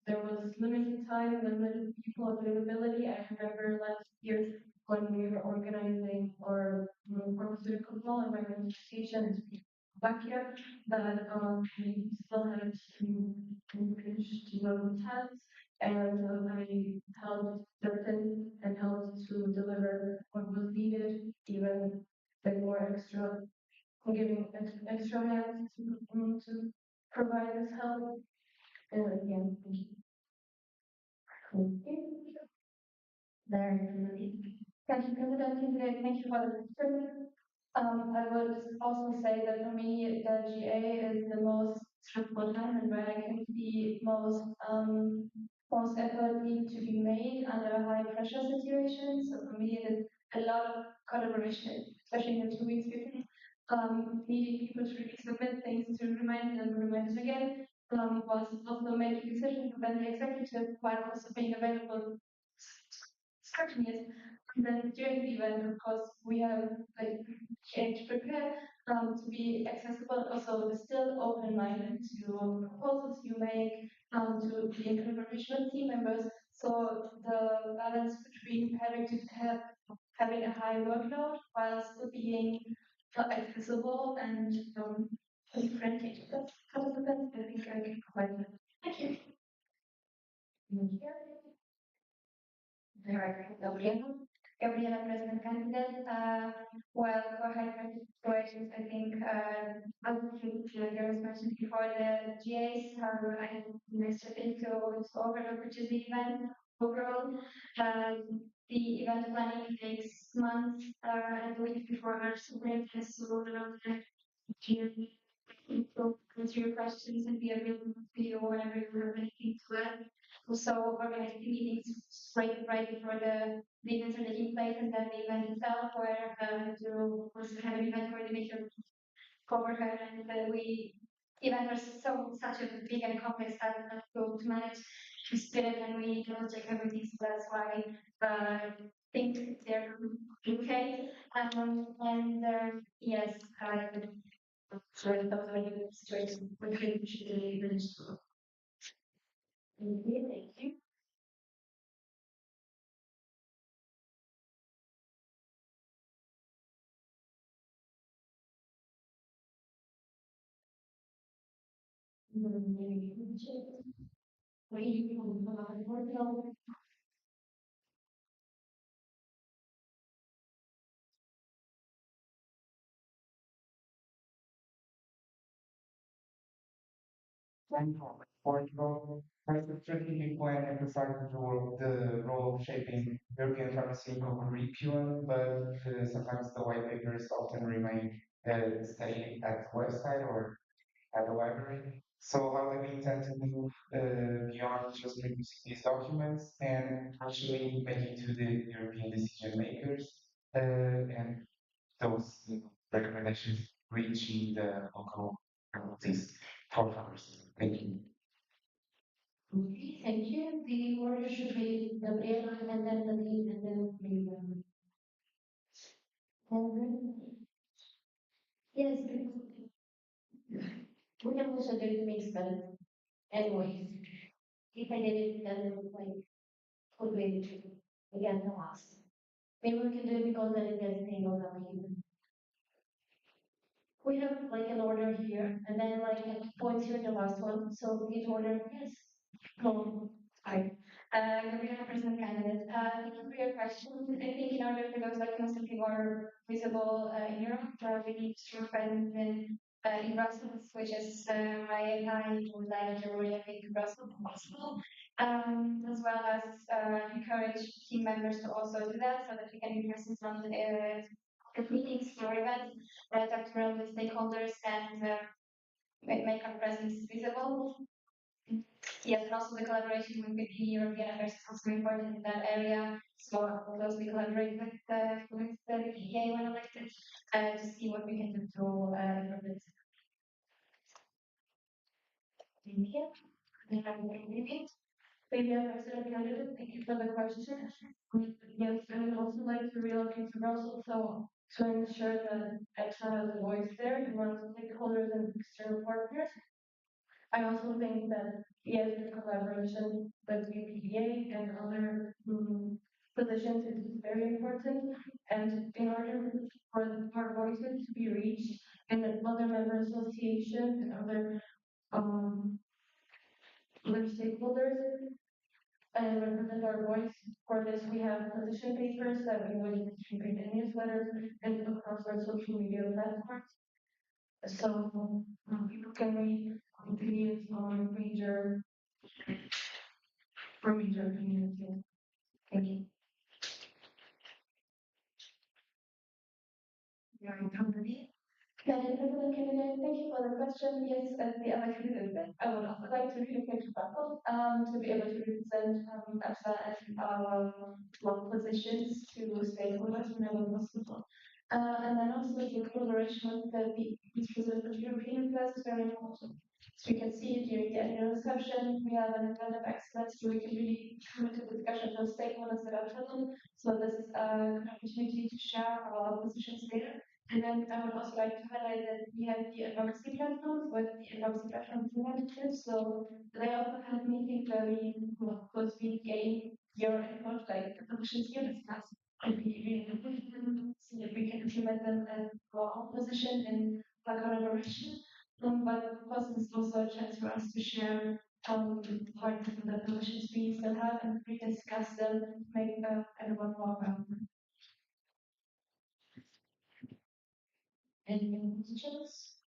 S3: there was limited time, limited people availability. I remember last year when we were organizing our pharmaceutical law and my registration in Slovakia, that we still had to finish the tests, and I helped the and helped to deliver what was needed, even been more
S7: extra, giving extra hands to provide this help. And again, thank you. Thank you. There. Thank you, President. Thank you for the question. I would also say that for me, the GA is the most stressful time and where I can see most effort need to be made under high pressure situations. So for me, it is a lot of collaboration, especially in the 2 weeks before. Needing people to really submit things to remind them, remind us again, was also making decisions when the executive while also being available spontaneous. And then during the event, of course, we have like to prepare to be accessible, also still open-minded to proposals you make, to be in collaboration with team members. So the balance between having a high workload while still being accessible and friendly to the participants, I think I can provide that. Thank you. Thank you. Gabriela, President Candidate. Well, for high pressure situations, I think I would like there was mentioned before the GAs, I have invested into overall, which is the event overall. The event planning takes months and weeks before our sprint has to roll around the go through your questions and be available to you whenever you have anything to add. Also, organizing meetings right before the events are taking place, and then the event itself, where to also have an event coordinator overhead, and we events are such a big and complex type to manage to spin it, and we double check everything. So that's why I think they're okay. And yes, sorry, those are the situations we should manage to. Thank you.
S5: And for Portugal, has the strategic plan emphasized the role of shaping European pharmaceutical curriculum, but sometimes the white papers often remain staying at the website or at the library. So how do we intend to move beyond just producing these documents and actually make it to the European decision makers and those recommendations reaching the local communities for farmers? Thank you.
S7: Okay, thank you. The order should be Gabriela and then the name and then the yes, we can also do the mix, but anyways, if I did it, then it would like could be again the last. Maybe we can do it because then it gets tangled up in. We have like an order here, and then like it points here the last one. So each order, yes. No, hi. Gabriela, President Candidate. Thank you for your question. I think in order for those documents to be more visible in Europe, we need to present in Brussels, which is why I would like to really make Brussels possible, as well as encourage team members to also do that so that we can be present on the meetings or events, talk to relevant stakeholders and make our presence visible. Yes, and also the collaboration with the European Affairs is also important in that area. So we'll closely collaborate with the EPA when elected to see what we can do to improve it. Thank you. Maybe I'm President Candidate, thank you for the question. Yes, I would also like to relocate to Brussels, so to ensure that EPSA has a voice there among stakeholders and external partners. I also think that yes, the collaboration with EPA and other positions is very important. And in order for our voices to be reached in other member associations and other stakeholders and represent our voice, for this we have position papers that we would distribute in newsletters. newsletters and across our social media platforms. So people can read opinions on major opinions. Yeah. Thank you.
S3: Your company. Madam President, thank you for the question. Yes, as the other candidate, I would also like to relocate to Brussels to be able to represent EPSA and our positions to stakeholders whenever possible. And then also the collaboration with the representative of European affairs is very important. So we can see during the annual reception, we have an event of excellence where we can really come into discussion with stakeholders that are present. So this is an opportunity to share our positions there. And then I would also like to highlight that we have the advocacy platforms with the advocacy platform representatives. So they also have meetings where we, of course, we gain your input, like the positions you discuss, and we really implement so that we can implement them as our own position in our collaboration. But of course, it's also a chance for us to share what the positions we still have and we discuss them to make everyone more welcome. Any questions?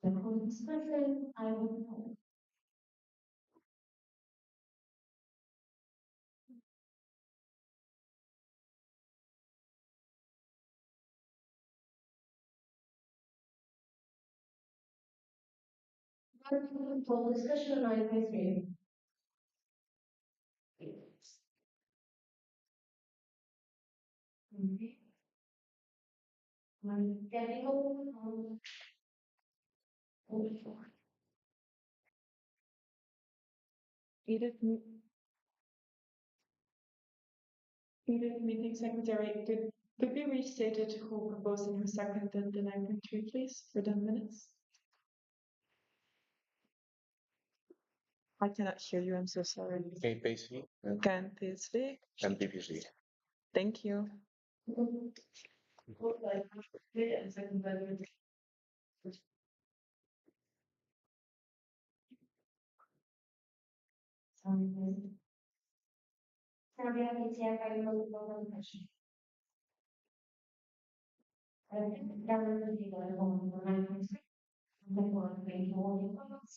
S3: The whole discussion, I will. Full discussion, I agree. Getting home.
S1: Edith, meeting secretary, could we restate it who proposed and who seconded the 9.3, please, for 10 minutes? I cannot hear you, I'm so sorry.
S6: EPSA
S1: Can please speak?
S6: and PPC.
S1: Thank you.
S3: Serbia needs to have a global question. Down the table, I want to remind myself. I want to make more thoughts.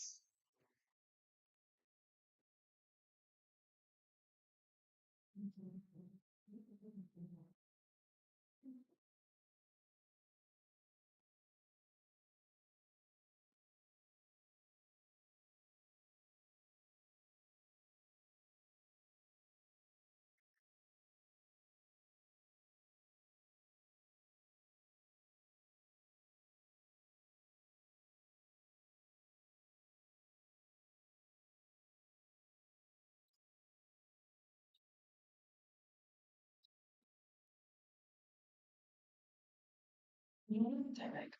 S1: Direct.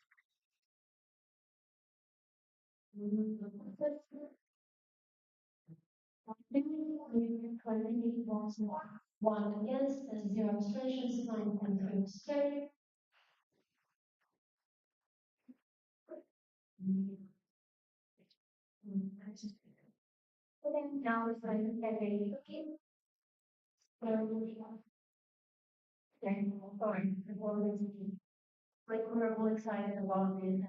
S3: One against and 0 abstentions, 9.3 abstain. Okay, now it's going to get ready to cooking. Sorry, like we're all excited about this.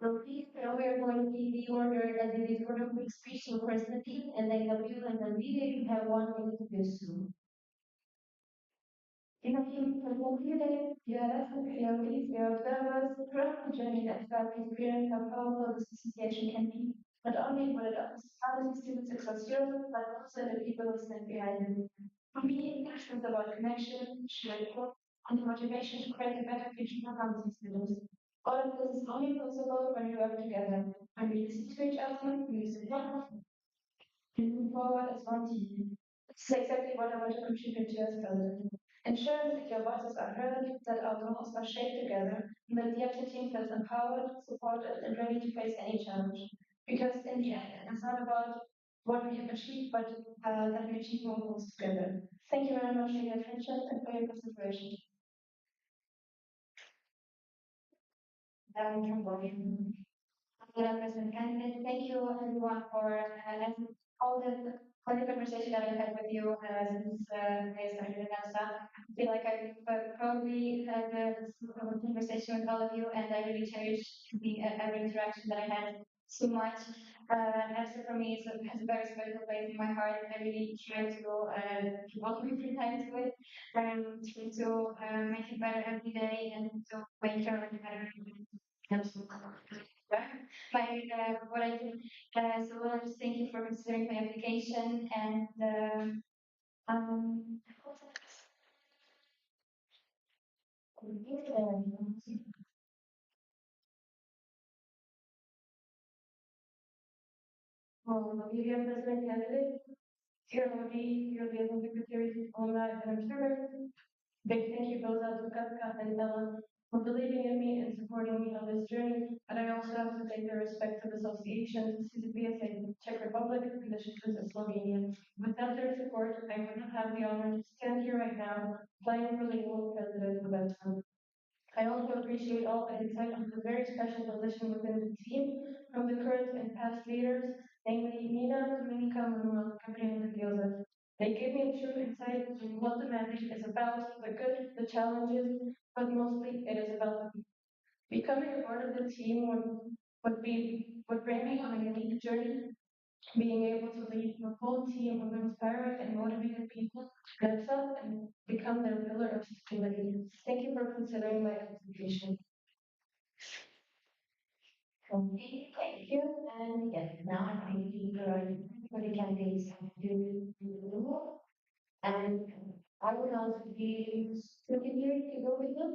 S3: So please, now we are going to be the order as it is for the quick speech to first the team and then W and then we have 1 minute to do so. In a few days, your observers, throughout the journey that start experience how powerful this association can be, not only for the other students across Europe, but also the people who stand behind them. For me, passion is about connection, shared hope, and the motivation to create a better future for Hamilton students. All of this is only possible when we work together, when we listen to each other, we use it and move forward as one team. This is exactly what I want to contribute to as president. Ensuring that your voices are heard, that our goals are shaped together, and that the EPSA team feels empowered, supported, and ready to face any challenge. Because in
S1: the end. It's not about what we have achieved, but that we achieve more goals together. Thank you very much for your attention and for your consideration.
S3: Madam President candidate, thank you everyone for all the conversation that I've had with you since I started in EPSA. I feel like I've probably had a conversation with all of you, and I really cherish every interaction that I had so much. EPSA for me has a very special place in my heart. I really try to devote my free time to it and try to make it better every day and to make sure it better. My what I do. So I just thank you for considering my application and um.
S1: Vivian President candidate, here will be your building secretaries on that and observer. Big thank you goes out to Kafka and Ellen for believing in me and supporting me on this journey. And I also have to take the respect of associations, CCBSA, Czech Republic, Bydgoszcz, and Slovenia. Without their support, I would not have the honor to stand here right now, playing for the world president of EPSA. I also appreciate all the insight on the very special position within the team from the current and past leaders, namely Nina, Dominika, Manuel, Gabriel, and Joseph. They give me a true insight into what the mandate is about, the good, the challenges, but mostly it is about becoming a part of the team would bring me on a unique journey, being able to lead a whole team of inspiring and motivated people, lift up and become their pillar of stability. Thank you for considering my application.
S3: Thank you. And yes, now I think for the candidates to do. And I would also be looking here to go with them.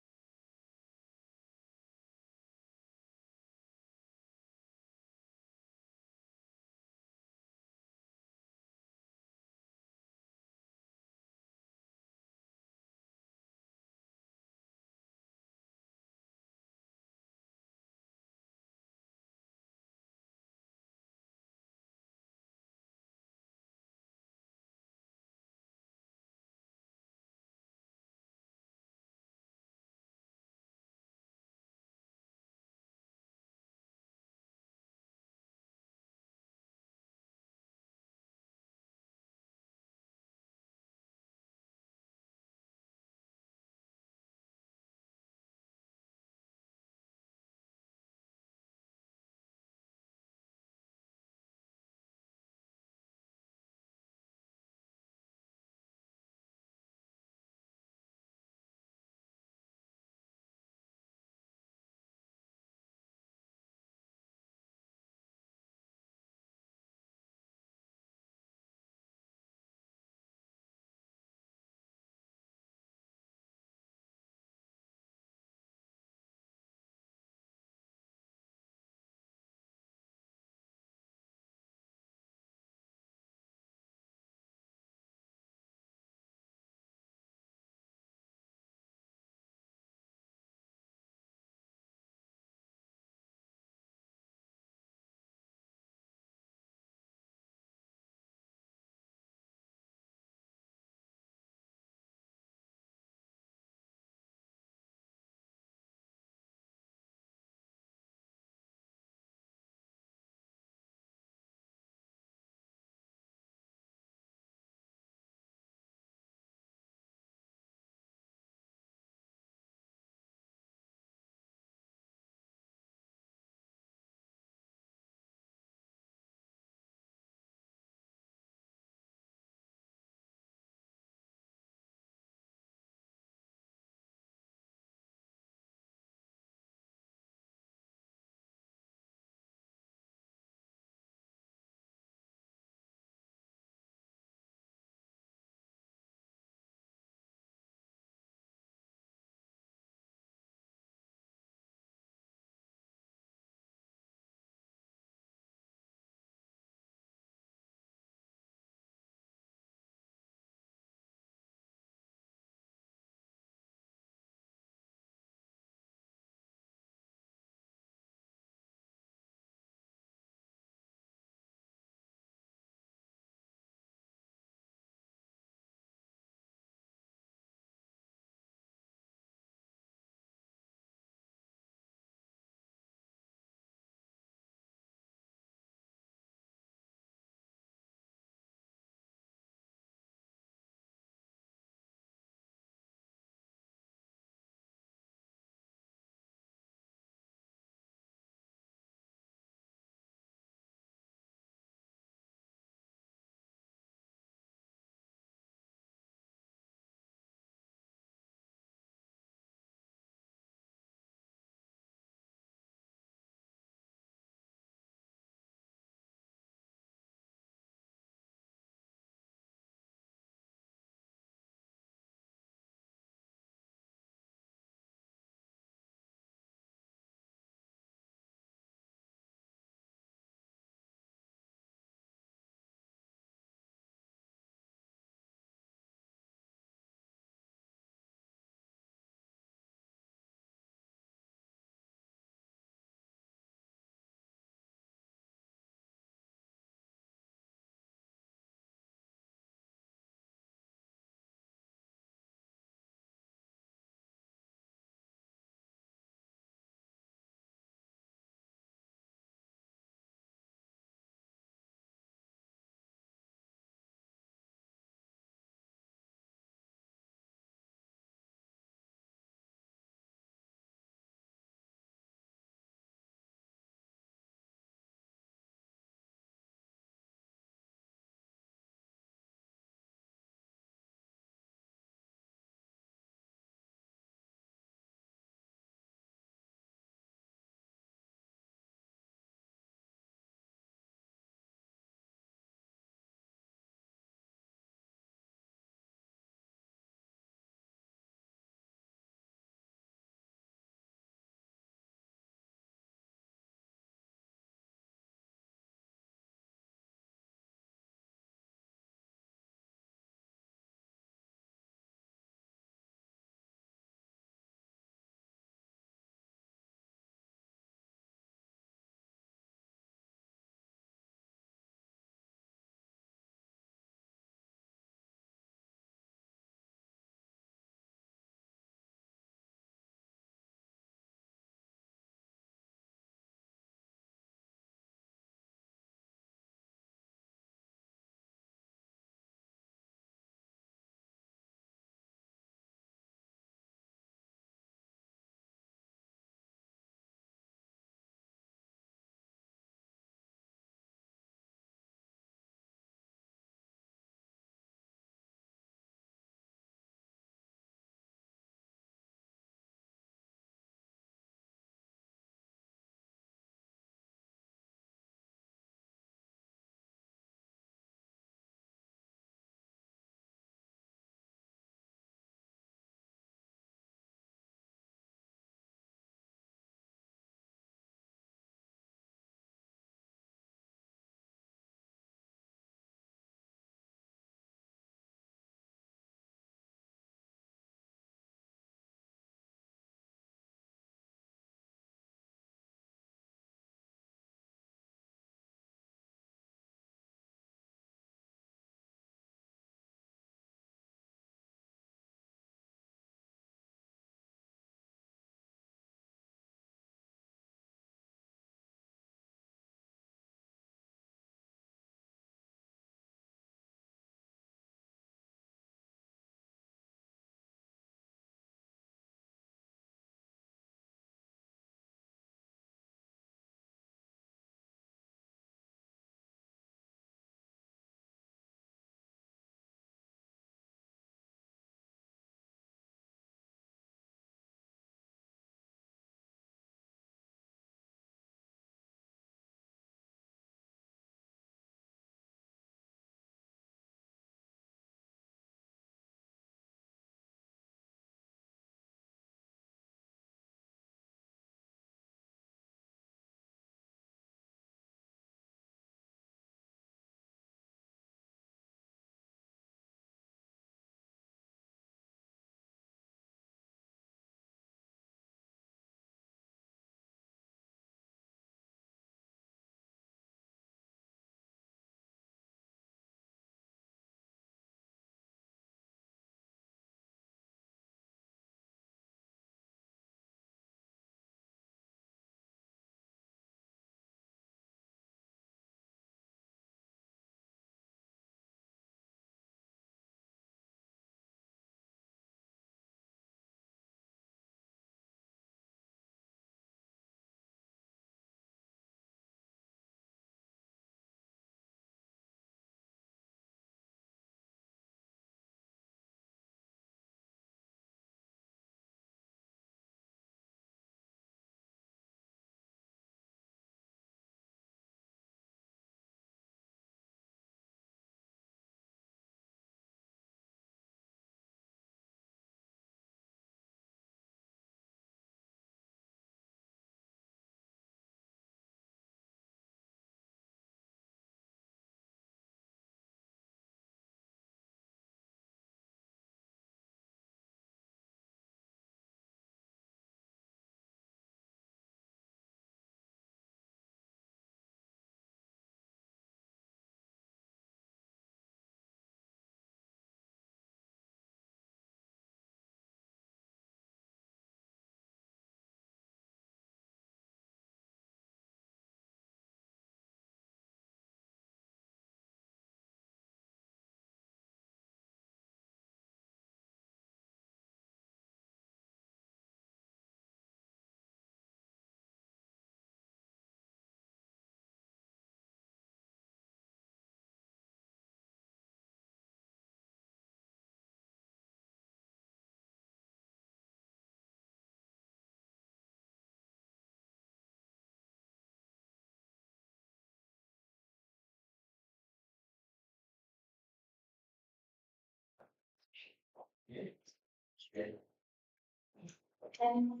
S3: And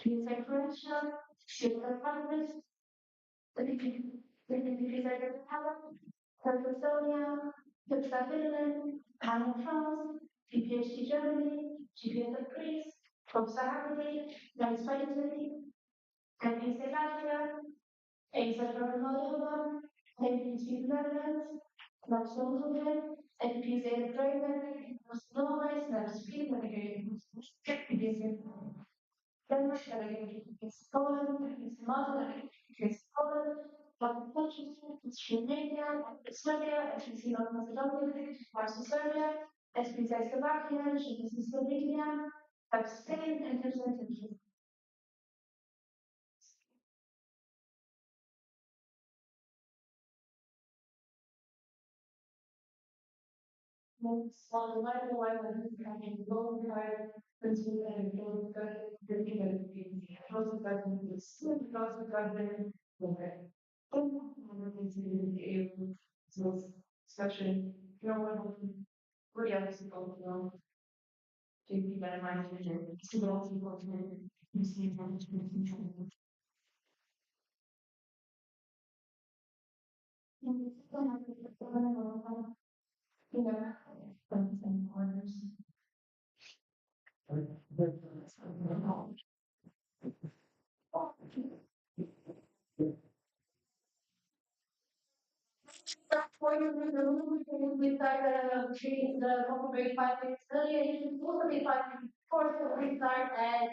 S3: please correction, shift the congress, the decided talent, Pennsylvania, EPSA Finland, Panel France, PPHD Germany, GPS of Greece, EPSA Hungary, Nice Italy, and EPSA Latvia, EPSA Moldova, EPSA Netherlands, Luxembourg, EPSA Germany, Norway, Sweden, EPSA Denmark, EPSA Poland, EPSA Malta, EPSA Poland, Portugal, Romania, Serbia, EPSA North Macedonia, Warsaw, Serbia, EPSA Slovakia, EPSA Slovenia, Spain, and Turkey. So no matter what, when I can go hard, pursue and go good, the thing that is also government is also government. Okay. So especially, you know, when really obviously go to be better minded and see what else people can see management control. You know, and orders. We start the corporate 5 6 earlier, we start at